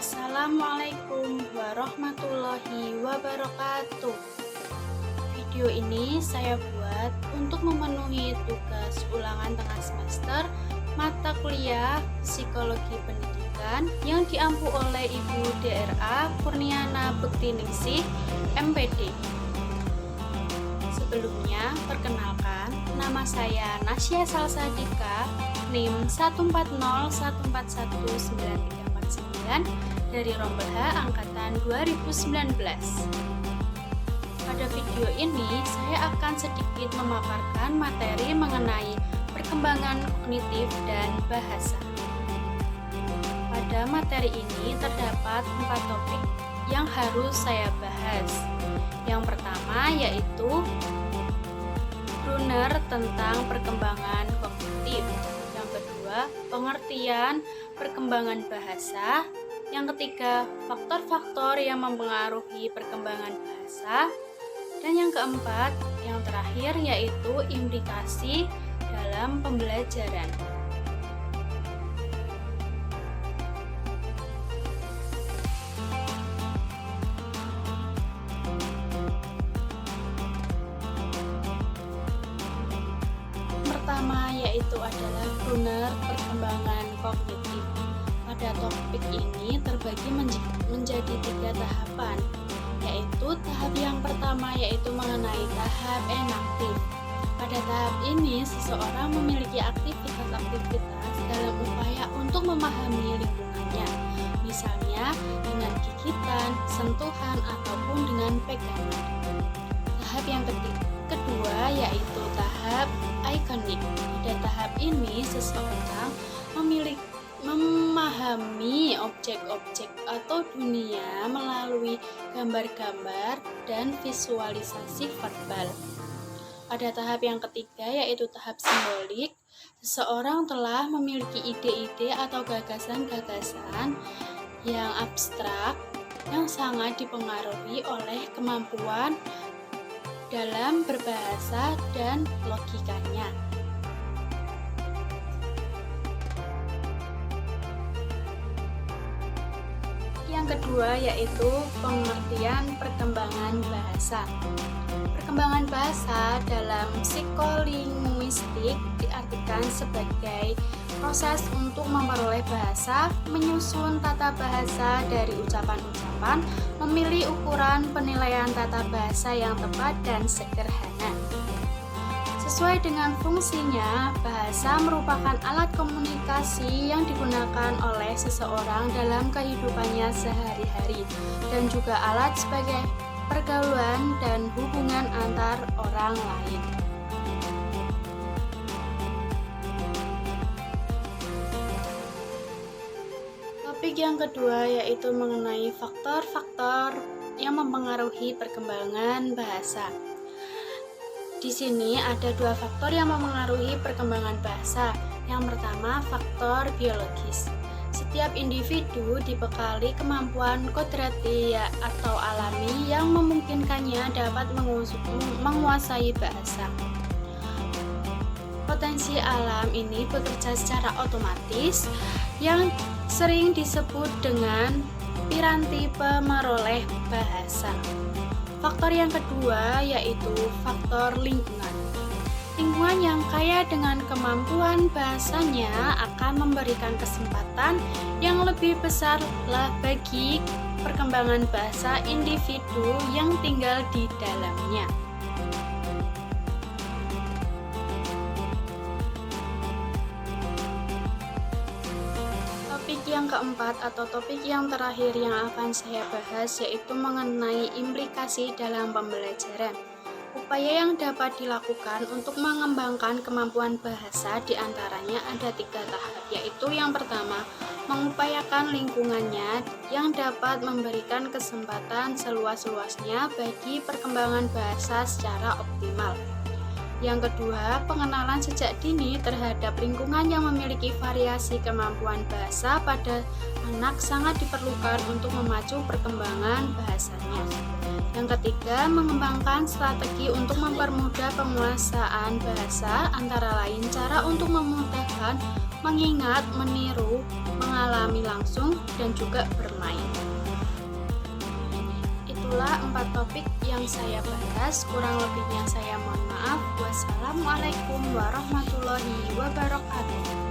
Assalamualaikum warahmatullahi wabarakatuh. Video ini saya buat untuk memenuhi tugas ulangan tengah semester mata kuliah Psikologi Pendidikan yang diampu oleh Ibu DRA Kurniana Bektiningsih, MPD. Sebelumnya, perkenalkan, nama saya Nasya Salsadika, NIM 1401419349 dari Rombel H Angkatan 2019. Pada video ini, saya akan sedikit memaparkan materi mengenai perkembangan kognitif dan bahasa. Pada materi ini terdapat 4 topik yang harus saya bahas. Yang pertama yaitu Brunner tentang perkembangan kognitif. Yang kedua, pengertian perkembangan bahasa. Yang ketiga, faktor-faktor yang mempengaruhi perkembangan bahasa. Dan yang keempat, yang terakhir yaitu implikasi dalam pembelajaran. Pertama yaitu adalah Brunner perkembangan kognitif. Pada topik ini terbagi menjadi 3 tahapan, yaitu tahap yang pertama yaitu mengenai tahap enaktif. Pada tahap ini seseorang memiliki aktivitas-aktivitas dalam upaya untuk memahami lingkungannya, misalnya dengan gigitan, sentuhan, ataupun dengan pegangan. Tahap yang kedua yaitu tahap ikonik. Pada tahap ini seseorang memahami objek-objek atau dunia melalui gambar-gambar dan visualisasi verbal. Pada tahap yang ketiga yaitu tahap simbolik, seseorang telah memiliki ide-ide atau gagasan-gagasan yang abstrak yang sangat dipengaruhi oleh kemampuan dalam berbahasa dan logikanya. Yang kedua yaitu pengertian perkembangan bahasa. Perkembangan bahasa dalam psikolinguistik diartikan sebagai proses untuk memperoleh bahasa, menyusun tata bahasa dari ucapan-ucapan, memilih ukuran penilaian tata bahasa yang tepat dan sederhana. Sesuai dengan fungsinya, bahasa merupakan alat komunikasi yang digunakan oleh seseorang dalam kehidupannya sehari-hari dan juga alat sebagai pergaulan dan hubungan antar orang lain. Topik yang kedua yaitu mengenai faktor-faktor yang mempengaruhi perkembangan bahasa. Di sini ada 2 faktor yang mempengaruhi perkembangan bahasa. Yang pertama, faktor biologis. Setiap individu dibekali kemampuan kodrati atau alami yang memungkinkannya dapat menguasai bahasa. Potensi alam ini bekerja secara otomatis yang sering disebut dengan piranti pemeroleh bahasa. Faktor yang kedua yaitu faktor lingkungan. Lingkungan yang kaya dengan kemampuan bahasanya akan memberikan kesempatan yang lebih besar bagi perkembangan bahasa individu yang tinggal di dalamnya. Topik yang keempat atau topik yang terakhir yang akan saya bahas yaitu mengenai implikasi dalam pembelajaran. Upaya yang dapat dilakukan untuk mengembangkan kemampuan bahasa diantaranya ada 3 tahap, yaitu yang pertama, mengupayakan lingkungannya yang dapat memberikan kesempatan seluas-luasnya bagi perkembangan bahasa secara optimal. Yang kedua, pengenalan sejak dini terhadap lingkungan yang memiliki variasi kemampuan bahasa pada anak sangat diperlukan untuk memacu perkembangan bahasanya. Yang ketiga, mengembangkan strategi untuk mempermudah penguasaan bahasa, antara lain cara untuk memudahkan perlahan, mengingat, meniru, mengalami langsung, dan juga bermain. Itulah 4 topik yang saya bahas, kurang lebihnya saya mohon maaf. Wassalamualaikum warahmatullahi wabarakatuh.